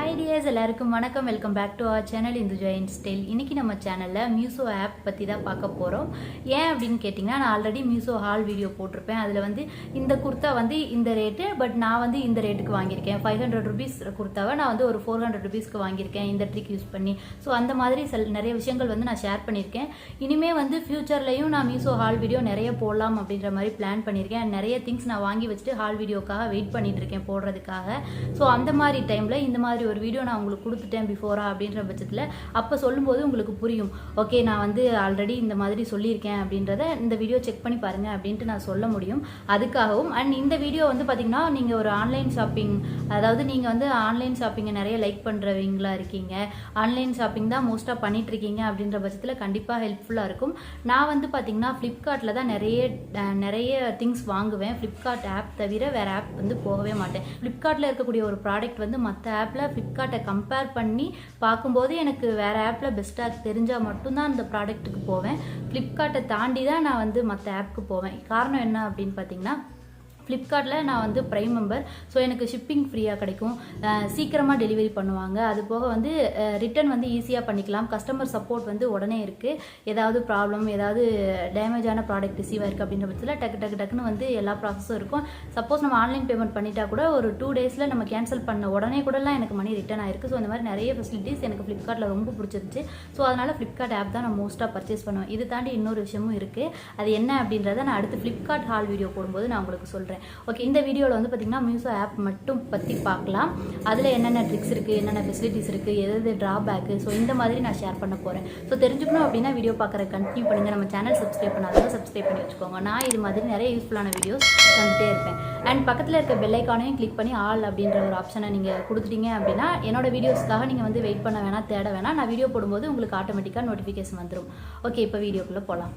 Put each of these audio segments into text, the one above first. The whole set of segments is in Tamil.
Hi dears, எல்லாருக்கும் வணக்கம். Welcome back to our channel Indujha Style. இன்னைக்கு நம்ம சேனல்ல Meesho ஆப் பத்தி தான் பார்க்க போறோம். ஏன் அப்படினு கேட்டிங்கனா நான் ஆல்ரெடி Meesho ஹால் வீடியோ போட்டுருப்பேன். அதுல வந்து இந்த குர்தா வந்து இந்த ரேட், பட் நான் வந்து இந்த ரேட்டுக்கு வாங்கியிருக்கேன். 500 rupees குர்தாவை நான் வந்து ஒரு 400 rupeesக்கு வாங்கியிருக்கேன் இந்த ட்ரிக் யூஸ் பண்ணி. ஸோ அந்த மாதிரி நிறைய விஷயங்கள் வந்து நான் ஷேர் பண்ணியிருக்கேன். இனிமே வந்து ஃபியூச்சர்லையும் நான் Meesho ஹால் வீடியோ நிறைய போடலாம் அப்படின்ற மாதிரி பிளான் பண்ணியிருக்கேன். நிறைய திங்ஸ் நான் வாங்கி வச்சுட்டு ஹால் வீடியோக்காக வெயிட் பண்ணிட்டு இருக்கேன் போடுறதுக்காக. ஸோ அந்த மாதிரி டைம்ல இந்த மாதிரி ஒரு வீடியோ நான் உங்களுக்கு கொடுத்துட்டேன் பிஃபோரா அப்படின்ற பட்சத்தில் அப்போ சொல்லும்போது உங்களுக்கு புரியும். ஓகே, நான் வந்து ஆல்ரெடி இந்த மாதிரி சொல்லியிருக்கேன் அப்படின்றத இந்த வீடியோ செக் பண்ணி பாருங்க அப்படின்ட்டு நான் சொல்ல முடியும். அதுக்காகவும் அண்ட் இந்த வீடியோ வந்து பார்த்தீங்கன்னா நீங்கள் ஒரு ஆன்லைன் ஷாப்பிங், அதாவது நீங்கள் வந்து ஆன்லைன் ஷாப்பிங்கை நிறைய லைக் பண்ணுறவங்களா இருக்கீங்க, ஆன்லைன் ஷாப்பிங் தான் மோஸ்ட்டாக பண்ணிட்டு இருக்கீங்க அப்படின்ற பட்சத்தில் கண்டிப்பாக ஹெல்ப்ஃபுல்லாக இருக்கும். நான் வந்து பார்த்தீங்கன்னா ஃப்ளிப்கார்ட்டில் தான் நிறைய திங்ஸ் வாங்குவேன். ஃப்ளிப்கார்ட் ஆப் தவிர வேறு ஆப் வந்து போகவே மாட்டேன். ஃப்ளிப்கார்ட்டில் இருக்கக்கூடிய ஒரு ப்ராடக்ட் வந்து மற்ற ஆப்பில் ஃப்ளிப்கார்ட்டை கம்பேர் பண்ணி பார்க்கும்போது எனக்கு வேறு ஆப்பில் பெஸ்ட்டாக தெரிஞ்சால் மட்டும்தான் அந்த ப்ராடக்ட்டுக்கு போவேன். ஃப்ளிப்கார்ட்டை தாண்டி தான் நான் வந்து மற்ற ஆப்புக்கு போவேன். காரணம் என்ன அப்படின்னு பார்த்தீங்கன்னா, ஃப்ளிப்கார்ட்டில் நான் வந்து ப்ரைம் மெம்பர். ஸோ எனக்கு ஷிப்பிங் ஃப்ரீயாக கிடைக்கும், சீக்கிரமாக டெலிவரி பண்ணுவாங்க. அது போக வந்து ரிட்டர்ன் வந்து ஈஸியாக பண்ணிக்கலாம். கஸ்டமர் சப்போர்ட் வந்து உடனே இருக்குது. ஏதாவது ப்ராப்ளம், ஏதாவது டேமேஜான ப்ராடக்ட் ரிசீவ் ஆயிருக்கு அப்படின்ற பட்சத்தில் டக்குன்னு வந்து எல்லா ப்ராசஸும் இருக்கும். சப்போஸ் நம்ம ஆன்லைன் பேமெண்ட் பண்ணிட்டா கூட ஒரு 2 daysல நம்ம கேன்சல் பண்ண உடனே கூடலாம் எனக்கு மணி ரிட்டர்ன் ஆயிருக்கு. ஸோ இந்த மாதிரி நிறைய ஃபெசிலிட்டிஸ் எனக்கு ஃப்ளிப்கார்ட்டில் ரொம்ப பிடிச்சிருச்சு. ஸோ அதனால் ஃப்ளிப்கார்ட் ஆப் தான் நான் மோஸ்ட்டாக பர்ச்சேஸ் பண்ணுவேன். இது தாண்டி இன்னொரு விஷயமும் இருக்குது. அது என்ன அப்படின்றத நான் அடுத்து ஃப்ளிப்கார்ட் ஹால் வீடியோ போடும்போது நான் உங்களுக்கு சொல்கிறேன். ஓகே, இந்த வீடியோவில் வந்து பார்த்தீங்கன்னா Meesho ஆப் மட்டும் பற்றி பார்க்கலாம். அதில் என்னென்ன ட்ரிக்ஸ் இருக்குது, என்னென்ன ஃபெசிலிட்டிஸ் இருக்குது, எது ட்ராபேக்கு, ஸோ இந்த மாதிரி நான் ஷேர் பண்ண போகிறேன். ஸோ தெரிஞ்சுக்கணும் அப்படின்னா வீடியோ பார்க்குற கண்டினியூ பண்ணுங்கள். நம்ம சேனல் சப்ஸ்கிரைப் பண்ணாதவங்க சப்ஸ்கிரைப் பண்ணி வச்சுக்கோங்க. நான் இது மாதிரி நிறைய யூஸ்ஃபுல்லான வீடியோஸ் தந்துகிட்டே இருப்பேன். அண்ட் பக்கத்தில் இருக்க பெல் ஐக்கானையும் கிளிக் பண்ணி ஆல் அப்படின்ற ஒரு ஆப்ஷனை நீங்கள் கொடுத்துட்டீங்க அப்படின்னா என்னோட வீடியோஸ்க்காக நீங்கள் வந்து வெயிட் பண்ண வேணாம், தேட வேணாம். நான் வீடியோ போடும்போது உங்களுக்கு ஆட்டோமேட்டிக்காக நோட்டிஃபிகேஷன் வந்துடும். ஓகே, இப்போ வீடியோக்குள்ளே போகலாம்.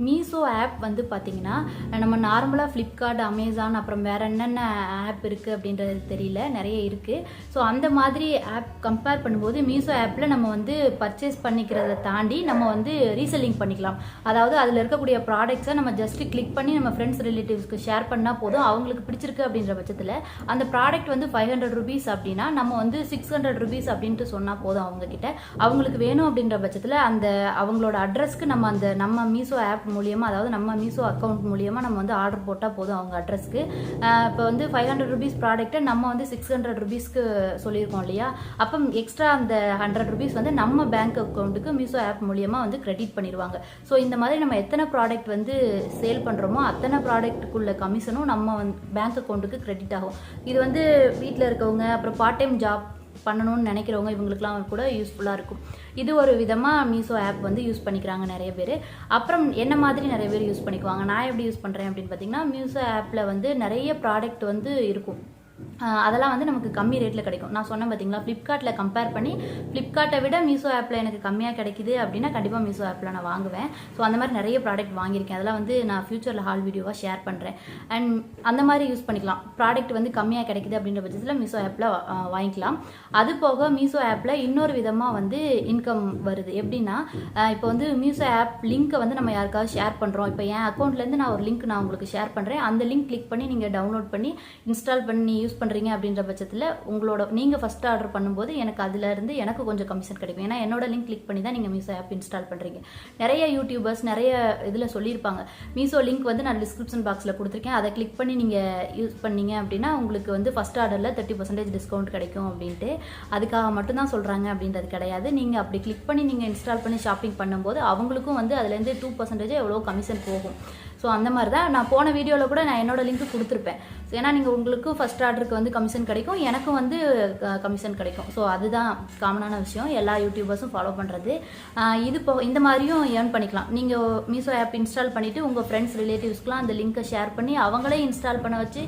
Meesho ஆப் வந்து பார்த்தீங்கன்னா நம்ம நார்மலாக ஃப்ளிப்கார்ட், அமேசான், அப்புறம் வேறு என்னென்ன ஆப் இருக்குது அப்படின்றது தெரியல, நிறைய இருக்குது. ஸோ அந்த மாதிரி ஆப் கம்பேர் பண்ணும்போது Meesho ஆப்பில் நம்ம வந்து பர்ச்சேஸ் பண்ணிக்கிறத தாண்டி நம்ம வந்து ரீசெல்லிங் பண்ணிக்கலாம். அதாவது அதில் இருக்கக்கூடிய ப்ராடக்ட்ஸை நம்ம ஜஸ்ட் கிளிக் பண்ணி நம்ம ஃப்ரெண்ட்ஸ் ரிலேட்டிவ்ஸ்க்கு ஷேர் பண்ணால் போதும். அவங்களுக்கு பிடிச்சிருக்கு அப்படின்ற பட்சத்தில் அந்த ப்ராடக்ட் வந்து 500 rupees அப்படின்னா நம்ம வந்து 600 rupees அப்படின்ட்டு சொன்னால் போதும். அவங்கக்கிட்ட அவங்களுக்கு வேணும் அப்படின்ற பட்சத்தில் அந்த அவங்களோட அட்ரஸ்க்கு நம்ம Meesho ஆப் மூலியமா, அதாவது நம்ம Meesho அக்கௌண்ட் மூலியமா நம்ம வந்து ஆர்டர் போட்டால் போதும் அவங்க அட்ரஸ்க்கு. இப்போ வந்து 500 rupees ப்ராடக்ட்டை நம்ம வந்து 600 rupeesக்கு சொல்லியிருக்கோம் இல்லையா, அப்போ எக்ஸ்ட்ரா அந்த 100 rupees வந்து நம்ம பேங்க் அக்கௌண்ட்டுக்கு Meesho ஆப் மூலியமா வந்து கிரெடிட் பண்ணிடுவாங்க. ஸோ இந்த மாதிரி நம்ம எத்தனை ப்ராடக்ட் வந்து சேல் பண்ணுறோமோ அத்தனை ப்ராடக்ட்டுக்குள்ள கமிஷனும் நம்ம பேங்க் அக்கௌண்ட்டுக்கு கிரெடிட் ஆகும். இது வந்து வீட்டில் இருக்கவங்க, அப்புறம் பார்ட் டைம் ஜாப் பண்ணணும்னு நினைக்கிறவங்க, இவங்களுக்குலாம் கூட யூஸ்ஃபுல்லாக இருக்கும். இது ஒரு விதமாக Meesho ஆப் வந்து யூஸ் பண்ணிக்கிறாங்க நிறைய பேர். அப்புறம் என்ன மாதிரி நிறைய பேர் யூஸ் பண்ணிக்குவாங்க. நான் எப்படி யூஸ் பண்ணுறேன் அப்படின்னு பார்த்தீங்கன்னா, Meesho ஆப்பில் வந்து நிறைய ப்ராடக்ட் வந்து இருக்கும். அதெல்லாம் வந்து நமக்கு கம்மி ரேட்டில் கிடைக்கும். நான் சொன்னேன் பார்த்தீங்களா, ஃப்ளிப்கார்ட்டில் கம்பேர் பண்ணி ஃப்ளிப்கார்ட்டை விட Meesho ஆப்பில் எனக்கு கம்மியாக கிடைக்குது அப்படின்னா கண்டிப்பாக Meesho ஆப்பில் நான் வாங்குவேன். ஸோ அந்த மாதிரி நிறைய ப்ராடக்ட் வாங்கியிருக்கேன். அதெல்லாம் வந்து நான் ஃபியூச்சரில் ஹால் வீடியோவாக ஷேர் பண்ணுறேன். அண்ட் அந்த மாதிரி யூஸ் பண்ணிக்கலாம். ப்ராடக்ட் வந்து கம்மியாக கிடைக்குது அப்படின்ற பட்சத்தில் Meesho ஆப்பில் வாங்கிக்கலாம். அது போக Meesho ஆப்பில் இன்னொரு விதமாக வந்து இன்கம் வருது. எப்படின்னா, இப்போ வந்து Meesho ஆப் லிங்க்கை வந்து நம்ம யாருக்காவது ஷேர் பண்ணுறோம். இப்போ என் அக்கௌண்ட்லேருந்து நான் ஒரு லிங்க் நான் உங்களுக்கு ஷேர் பண்ணுறேன். அந்த லிங்க் கிளிக் பண்ணி நீங்கள் டவுன்லோட் பண்ணி இன்ஸ்டால் பண்ணி யூஸ் பண்ணுறீங்க அப்படின்ற பட்சத்தில் நீங்கள் ஃபர்ஸ்ட் ஆர்டர் பண்ணும்போது எனக்கு அதுலேருந்து எனக்கு கொஞ்சம் கமிஷன் கிடைக்கும். ஏன்னா என்னோட லிங்க் கிளிக் பண்ணி தான் நீங்கள் Meesho ஆப் இன்ஸ்டால் பண்ணுறீங்க. நிறைய யூடியூபர்ஸ் நிறைய இதில் சொல்லியிருப்பாங்க, Meesho லிங்க் வந்து நான் டிஸ்கிரிப்ஷன் பாக்ஸில் கொடுத்துருக்கேன், அதை கிளிக் பண்ணி நீங்கள் யூஸ் பண்ணீங்க அப்படின்னா உங்களுக்கு வந்து ஃபர்ஸ்ட் ஆர்டரில் 30% டிஸ்கவுண்ட் கிடைக்கும் அப்படின்ட்டு. அதுக்காக மட்டும்தான் சொல்கிறாங்க அப்படின்றது கிடையாது. நீங்கள் அப்படி கிளிக் பண்ணி நீங்கள் இன்ஸ்டால் பண்ணி ஷாப்பிங் பண்ணும்போது அவங்களுக்கும் வந்து அதுலேருந்து 2% எவ்வளோ கமிஷன் போகும். ஸோ அந்த மாதிரி தான் நான் போன வீடியோவில் கூட நான் என்னோட லிங்க்கு கொடுத்துருப்பேன். ஏன்னா நீங்கள் உங்களுக்கும் ஃபர்ஸ்ட் ஆர்டருக்கு வந்து கமிஷன் கிடைக்கும், எனக்கும் வந்து கமிஷன் கிடைக்கும். ஸோ அதுதான் காமனான விஷயம், எல்லா யூடியூபர்ஸும் ஃபாலோ பண்ணுறது. இது இந்த மாதிரியும் ஏர்ன் பண்ணிக்கலாம். நீங்கள் Meesho ஆப் இன்ஸ்டால் பண்ணிவிட்டு உங்கள் ஃப்ரெண்ட்ஸ் ரிலேட்டிவ்ஸ்க்குலாம் அந்த லிங்க்கை ஷேர் பண்ணி அவங்களே இன்ஸ்டால் பண்ண வச்சு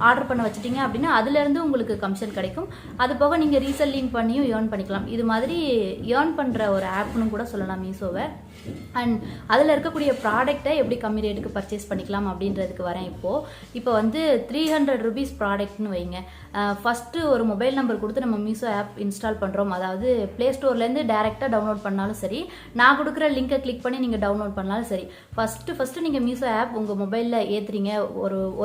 ஆர்டர் பண்ண வச்சுட்டிங்க அப்படின்னா அதுலேருந்து உங்களுக்கு கமிஷன் கிடைக்கும். அது போக நீங்கள் ரீசெல்லிங் பண்ணியும் ஏர்ன் பண்ணிக்கலாம். இது மாதிரி ஏர்ன் பண்ணுற ஒரு ஆப்னு கூட சொல்லலாம் Meeshoவை. அண்ட் அதில் இருக்கக்கூடிய ப்ராடக்டை எப்படி கம்மி ரேட்டுக்கு பர்ச்சேஸ் பண்ணிக்கலாம் அப்படின்றதுக்கு வரேன். இப்போ வந்து 300 300 rupees ப்ராடக்ட்னு வைங்க. ஃபஸ்ட்டு ஒரு மொபைல் நம்பர் கொடுத்து நம்ம மீஷோ ஆப் இன்ஸ்டால் பண்ணுறோம். அதாவது ப்ளே ஸ்டோர்லேருந்து டேரெக்டாக டவுன்லோட் பண்ணாலும் சரி, நான் கொடுக்குற லிங்கை கிளிக் பண்ணி நீங்கள் டவுன்லோட் பண்ணாலும் சரி, ஃபஸ்ட்டு நீங்கள் மீஷோ ஆப் உங்கள் மொபைலில் ஏற்றுறீங்க,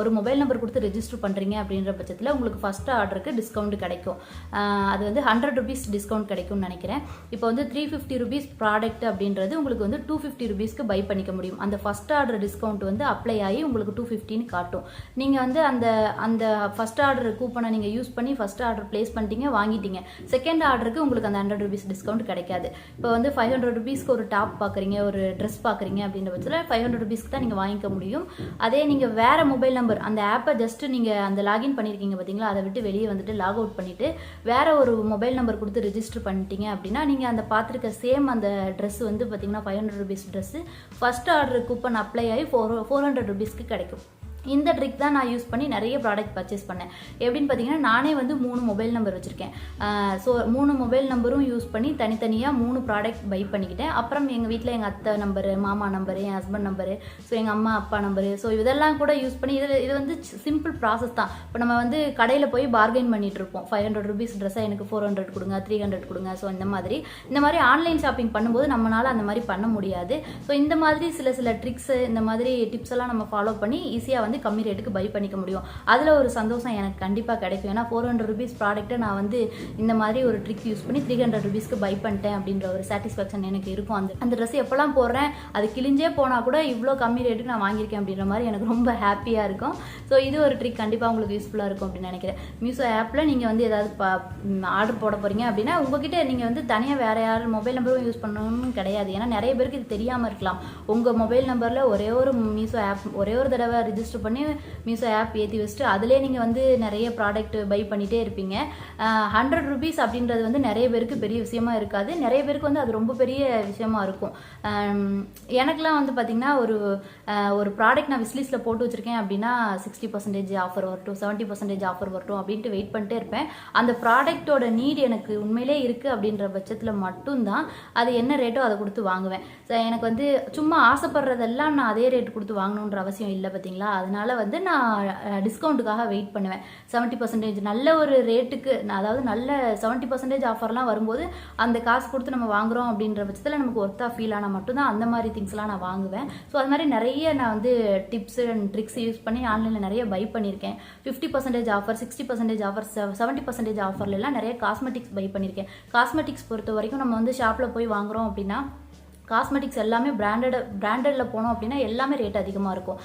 ஒரு மொபைல் நம்பர் கொடுத்து ரெஜிஸ்டர் பண்ணுறீங்க அப்படின்ற பட்சத்தில் உங்களுக்கு ஃபஸ்ட்டு ஆர்டருக்கு டிஸ்கவுண்ட் கிடைக்கும். அது வந்து 100 rupees டிஸ்கவுண்ட் கிடைக்கும்னு நினைக்கிறேன். இப்போ வந்து 350 rupees ப்ராடக்ட் அப்படின்றது உங்களுக்கு வந்து 250 rupeesக்கு பை பண்ணிக்க முடியும். அந்த ஃபஸ்ட் ஆர்டர் டிஸ்கவுண்ட் வந்து அப்ளை ஆகி உங்களுக்கு 250ன்னு காட்டும். நீங்கள் வந்து அந்த ஃபஸ்ட் ஆர்டர் கூப்பனை நீங்கள் யூஸ் பண்ணி ஃபஸ்ட் ஆர்டர் பிளேஸ் பண்ணிட்டீங்க, வாங்கிட்டீங்க. செகண்ட் ஆர்டருக்கு உங்களுக்கு அந்த 100 rupees டிஸ்கவுண்ட் கிடைக்காது. இப்போ வந்து 500 rupeesக்கு ஒரு டாப் பார்க்குறீங்க, ஒரு ட்ரெஸ் பார்க்குறீங்க அப்படின்ற பட்சத்தில் 500 rupeesக்கு தான் நீங்கள் வாங்கிக்க முடியும். அதே நீங்கள் வேறு மொபைல் நம்பர், அந்த ஆப்பை ஜஸ்ட் நீங்கள் அந்த லாகின் பண்ணியிருக்கீங்க பார்த்தீங்களா, அதை விட்டு வெளியே வந்துட்டு லாக் அவுட் பண்ணிவிட்டு வேறு ஒரு மொபைல் நம்பர் கொடுத்து ரெஜிஸ்டர் பண்ணிட்டீங்க அப்படின்னா நீங்கள் அந்த பார்த்துருக்க சேம் அந்த ட்ரெஸ் வந்து பார்த்தீங்கன்னா 500 rupees dress first order coupon apply ஆகி 400 rupeesக்கு கிடைக்கும். இந்த ட்ரிக் தான் நான் யூஸ் பண்ணி நிறைய ப்ராடக்ட் பர்ச்சேஸ் பண்ணேன். எப்படின்னு பார்த்தீங்கன்னா, நானே வந்து 3 மொபைல் நம்பர் வச்சுருக்கேன். ஸோ 3 மொபைல் நம்பரும் யூஸ் பண்ணி தனித்தனியாக 3 ப்ராடக்ட் பை பண்ணிக்கிட்டேன். அப்புறம் எங்கள் வீட்டில் எங்கள் அத்தை நம்பரு, மாமா நம்பரு, என் ஹஸ்பண்ட் நம்பரு, ஸோ எங்கள் அம்மா அப்பா நம்பரு, ஸோ இதெல்லாம் கூட யூஸ் பண்ணி இது வந்து சிம்பிள் ப்ராசஸ் தான். இப்போ நம்ம வந்து கடையில் போய் பார்கெயின் பண்ணிட்டு இருப்போம். 500 rupees ட்ரெஸ்ஸாக எனக்கு 400 கொடுங்க, 300 கொடுங்க. ஸோ இந்த மாதிரி ஆன்லைன் ஷாப்பிங் பண்ணும்போது நம்மளால் அந்த மாதிரி பண்ண முடியாது. ஸோ இந்த மாதிரி சில ட்ரிக்ஸு, இந்த மாதிரி டிப்ஸ் எல்லாம் நம்ம ஃபாலோ பண்ணி ஈஸியாக வந்து கம்மி ரேட்டுக்கு பை பண்ணிக்க முடியும். அதில் ஒரு சந்தோஷம் எனக்கு கண்டிப்பாக கிடைக்கும். ஏன்னா 400 rupees ப்ராடக்ட்டை நான் வந்து இந்த மாதிரி ஒரு ட்ரிக் யூஸ் பண்ணி 300 rupeesக்கு பை பண்ணிட்டேன் அப்படின்ற ஒரு சாட்டிஸ்ஃபேக்ஷன் எனக்கு இருக்கும். அந்த ட்ரெஸ் எப்போல்லாம் போடுறேன் அது கிழிஞ்சே போனால் கூட இவ்வளோ கம்மி ரேட்டுக்கு நான் வாங்கியிருக்கேன் அப்படின்ற மாதிரி எனக்கு ரொம்ப ஹாப்பியாக இருக்கும். ஸோ இது ஒரு ட்ரிக் கண்டிப்பாக உங்களுக்கு யூஸ்ஃபுல்லாக இருக்கும் அப்படின்னு நினைக்கிறேன். மீஷோ ஆப்பில் நீங்கள் வந்து ஏதாவது ஆர்டர் போட போகிறீங்க அப்படின்னா உங்ககிட்ட நீங்கள் வந்து தனியாக வேறு யார் மொபைல் நம்பரும் யூஸ் பண்ணணும்னு கிடையாது. ஏன்னா நிறைய பேருக்கு இது தெரியாமல் இருக்கலாம். உங்கள் மொபைல் நம்பரில் ஒரே ஒரு மீஷோ ஆப் ஒரே ஒரு தடவை ரிஜிஸ்டர் பண்ணி மீஷோ ஆப் ஏற்றி வச்சுட்டு அதிலே நீங்கள் வந்து நிறைய ப்ராடக்ட் பை பண்ணிகிட்டே இருப்பீங்க. 100 rupees அப்படின்றது வந்து நிறைய பேருக்கு பெரிய விஷயமா இருக்காது. நிறைய பேருக்கு வந்து அது ரொம்ப பெரிய விஷயமா இருக்கும். எனக்குலாம் வந்து பார்த்திங்கன்னா ஒரு ப்ராடக்ட் நான் விஸ்லிஸ்ட்டில் போட்டு வச்சுருக்கேன் அப்படின்னா 60% ஆஃபர் வரட்டும், 70% ஆஃபர் வரட்டும் அப்படின்ட்டு வெயிட் பண்ணிட்டே இருப்பேன். அந்த ப்ராடக்டோட நீட் எனக்கு உண்மையிலே இருக்குது அப்படின்ற பட்சத்தில் மட்டும்தான் அது என்ன ரேட்டோ அதை கொடுத்து வாங்குவேன். எனக்கு வந்து சும்மா ஆசைப்படுறதெல்லாம் நான் அதே ரேட் கொடுத்து வாங்கணுன்ற அவசியம் இல்லை பார்த்தீங்களா. அதனால வந்து நான் டிஸ்கவுண்ட்டுக்காக வெயிட் பண்ணுவேன். 70% நல்ல ஒரு ரேட்டுக்கு, அதாவது நல்ல 70% ஆஃபர்லாம் வரும்போது அந்த காசு கொடுத்து நம்ம வாங்குறோம் அப்படின்ற பட்சத்தில் நமக்கு ஒர்த்தாக ஃபீல் ஆனால் மட்டும்தான் அந்த மாதிரி திங்ஸ்லாம் நான் வாங்குவேன். ஸோ அது மாதிரி நிறைய நான் வந்து டிப்ஸு அண்ட் ட்ரிக்ஸ் யூஸ் பண்ணி ஆன்லைனில் நிறைய பை பண்ணியிருக்கேன். 50% ஆஃபர், 60% ஆஃபர், 70% ஆஃபர்லாம் நிறைய காஸ்மெட்டிக்ஸ் பை பண்ணியிருக்கேன். காஸ்மெட்டிக்ஸ் பொறுத்த வரைக்கும் நம்ம வந்து ஷாப்பில் போய் வாங்குறோம் அப்படின்னா காஸ்மெட்டிக்ஸ் எல்லாமே பிராண்டடில் போனோம் அப்படின்னா எல்லாமே ரேட் அதிகமாக இருக்கும்.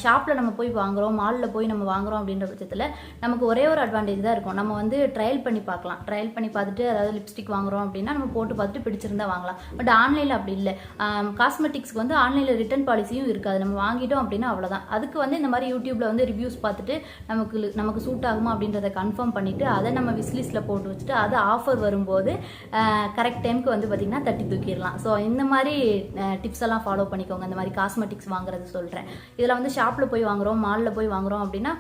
ஷாப்பில் நம்ம போய் வாங்குகிறோம், மாலில் போய் நம்ம வாங்குகிறோம் அப்படின்ற பட்சத்தில் நமக்கு ஒரே ஒரு அட்வான்டேஜ் தான் இருக்கும். நம்ம வந்து ட்ரையல் பண்ணி பார்க்கலாம். ட்ரையல் பண்ணி பார்த்துட்டு, அதாவது லிப்ஸ்டிக் வாங்குகிறோம் அப்படின்னா நம்ம போட்டு பார்த்துட்டு பிடிச்சிருந்தா வாங்கலாம். பட் ஆன்லைனில் அப்படி இல்லை. காஸ்மெட்டிக்ஸ்க்கு வந்து ஆன்லைனில் ரிட்டர்ன் பாலிசியும் இருக்காது. நம்ம வாங்கிட்டோம் அப்படின்னா அவ்வளோதான். அதுக்கு வந்து இந்த மாதிரி யூடியூப்பில் வந்து ரிவ்யூஸ் பார்த்துட்டு நமக்கு சூட் ஆகுமா அப்படின்றத கன்ஃபார்ம் பண்ணிவிட்டு அதை நம்ம விஸ்லிஸ்ட்டில் போட்டு வச்சுட்டு அது ஆஃபர் வரும்போது கரெக்ட் டைமுக்கு வந்து பார்த்திங்கன்னா தட்டி தூக்கிடலாம். ஸோ இந்த மாதிரி டிப்ஸ் எல்லாம் ஃபாலோ பண்ணிக்கோங்க. இந்த மாதிரி காஸ்மெட்டிக்ஸ் வாங்குறது சொல்கிறேன். இதில் வந்து ஷாப்பில் போய் வாங்குகிறோம், மாலில் போய் வாங்குகிறோம் அப்படின்னா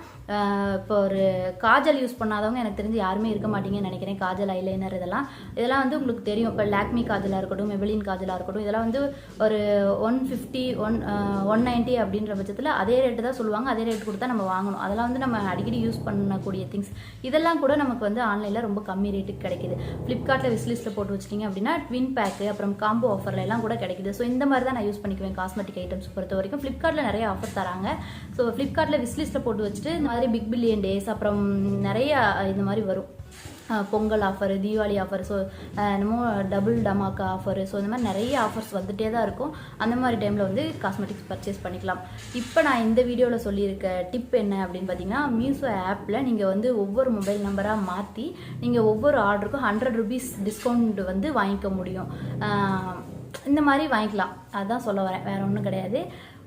இப்போ ஒரு காஜல் யூஸ் பண்ணாதவங்க எனக்கு தெரிஞ்சு யாருமே இருக்க மாட்டீங்கன்னு நினைக்கிறேன். காஜல், ஐலைனர் இதெல்லாம் வந்து உங்களுக்கு தெரியும். இப்போ லாக்மி காஜலாக இருக்கட்டும், மெபிலின் காஜலாக இருக்கட்டும், இதெல்லாம் வந்து ஒரு 150, 190 அப்படின்ற பட்சத்தில் அதே ரேட்டு தான் சொல்லுவாங்க. அதே ரேட் கொடுத்தா நம்ம வாங்கணும். அதெல்லாம் வந்து நம்ம அடிக்கடி யூஸ் பண்ணக்கூடிய திங்ஸ். இதெல்லாம் கூட நமக்கு வந்து ஆன்லைனில் ரொம்ப கம்மி ரேட்டுக்கு கிடைக்குது. ஃப்ளிப்கார்ட்டில் விஸ்லிஸ்ட்டில் போட்டு வச்சிட்டிங்க அப்படின்னா ட்வின் பேக்கு, அப்புறம் காம்போ ஆஃபர்ல எல்லாம் கூட கிடைக்குது. ஸோ இந்த மாதிரி தான் நான் யூஸ் பண்ணிக்குவேன் காஸ்மெட்டிக் ஐட்டம்ஸ் பொறுத்த வரைக்கும். ஃப்ளிப்கார்ட்டில் நிறைய ஆஃபர் தராங்க. ஸோ ஃப்ளிப்கார்ட்டில் விஸ்லிஸ்ட்டில் போட்டு வச்சுட்டு இந்த மாதிரி பிக் பில்லியன் டேஸ், அப்புறம் நிறைய இந்த மாதிரி வரும். Pongal offer, Deepavali offer, so என்னமோ டபுள் டமாக்கா ஆஃபர், ஸோ இந்த மாதிரி நிறைய ஆஃபர்ஸ் வந்துகிட்டே தான் இருக்கும். அந்த மாதிரி டைமில் வந்து காஸ்மெட்டிக்ஸ் பர்ச்சேஸ் பண்ணிக்கலாம். இப்போ நான் இந்த வீடியோவில் சொல்லியிருக்க டிப் என்ன அப்படின்னு பார்த்தீங்கன்னா, மீஷோ ஆப்பில் நீங்கள் வந்து ஒவ்வொரு மொபைல் நம்பராக மாற்றி நீங்கள் ஒவ்வொரு ஆர்டருக்கும் 100 rupees டிஸ்கவுண்ட் வந்து வாங்கிக்க முடியும். இந்த மாதிரி வாங்கிக்கலாம். அதுதான் சொல்ல வரேன், வேறு ஒன்றும் கிடையாது.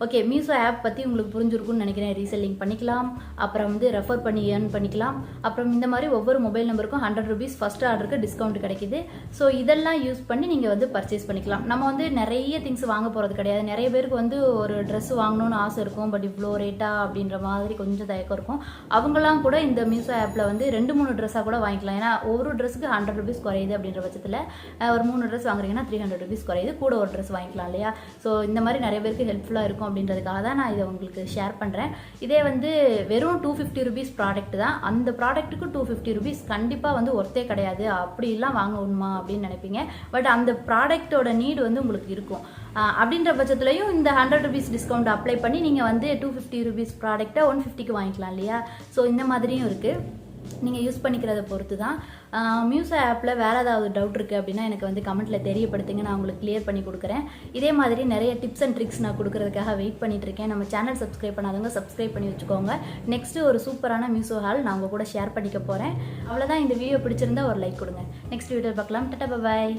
ஓகே, மீஷோ ஆப் பற்றி உங்களுக்கு புரிஞ்சிருக்குன்னு நினைக்கிறேன். ரீசெல்லிங் பண்ணிக்கலாம், அப்புறம் வந்து ரெஃபர் பண்ணி ஏர்ன் பண்ணிக்கலாம். அப்புறம் இந்த மாதிரி ஒவ்வொரு மொபைல் நம்பருக்கும் 100 rupees ஃபஸ்ட் ஆர்டருக்கு டிஸ்கவுண்ட் கிடைக்குது. ஸோ இதெல்லாம் யூஸ் பண்ணி நீங்கள் வந்து பர்ச்சேஸ் பண்ணிக்கலாம். நம்ம வந்து நிறைய திங்ஸ் வாங்க போகிறது கிடையாது. நிறைய பேருக்கு வந்து ஒரு ட்ரெஸ் வாங்கணும்னு ஆசை இருக்கும், பட் இவ்வளோ ரேட்டா அப்படின்ற மாதிரி கொஞ்சம் தயக்கம் இருக்கும். அவங்களாம் கூட இந்த மீஷோ ஆப்பில் வந்து 2-3 ட்ரெஸ்ஸாக கூட வாங்கிக்கலாம். ஏன்னா ஒரு ட்ரெஸ்ஸுக்கு 100 rupees குறையுது அப்படின்ற பட்சத்தில் ஒரு 3 ட்ரெஸ் வாங்குறீங்கன்னா 300 rupees குறையுது, கூட ஒரு ட்ரெஸ் வாங்கிக்கலாம் இல்லையா. ஸோ இந்த மாதிரி நிறைய பேருக்கு ஹெல்ப்ஃபுல்லாக இருக்கும் அப்படின்றதுக்காக தான் நான் இதை உங்களுக்கு ஷேர் பண்ணுறேன். இதே வந்து வெறும் 250 ருபீஸ் ப்ராடக்ட் தான். அந்த ப்ராடக்ட்டுக்கு 250 ருபீஸ் கண்டிப்பாக வந்து ஒர்த்தே கிடையாது, அப்படிலாம் வாங்கணுமா அப்படின்னு நினைப்பீங்க. பட் அந்த ப்ராடக்டோட நீடு வந்து உங்களுக்கு இருக்கும். அப்படின்ற பட்சத்துலையும் இந்த 100 ருபீஸ் டிஸ்கவுண்ட் அப்ளை பண்ணி நீங்கள் வந்து 250 ருபீஸ் ப்ராடக்ட்டை 150க்கு வாங்கிக்கலாம் இல்லையா? ஸோ இந்த மாதிரியும் இருக்குது, நீங்கள் யூஸ் பண்ணிக்கிறத பொறுத்து தான். மீஷோ ஆப்பில் வேறு ஏதாவது டவுட் இருக்குது அப்படின்னா எனக்கு வந்து கமெண்ட்டில் தெரியப்படுத்துங்க, நான் உங்களுக்கு கிளியர் பண்ணி கொடுக்குறேன். இதே மாதிரி நிறைய டிப்ஸ் அண்ட் ட்ரிக்ஸ் நான் கொடுக்குறதுக்காக வெயிட் பண்ணிட்டுருக்கேன். நம்ம சேனல் சப்ஸ்கிரைப் பண்ணாதவங்க சப்ஸ்கிரைப் பண்ணி வச்சுக்கோங்க. நெக்ஸ்ட்டு ஒரு சூப்பரான மீஷோ ஹால் நான் உங்கள் கூட ஷேர் பண்ணிக்க போகிறேன். அவ்வளோதான். இந்த வீடியோ பிடிச்சிருந்தா ஒரு லைக் கொடுங்க. நெக்ஸ்ட் வீடியோ பார்க்கலாம். Tata, bye bye.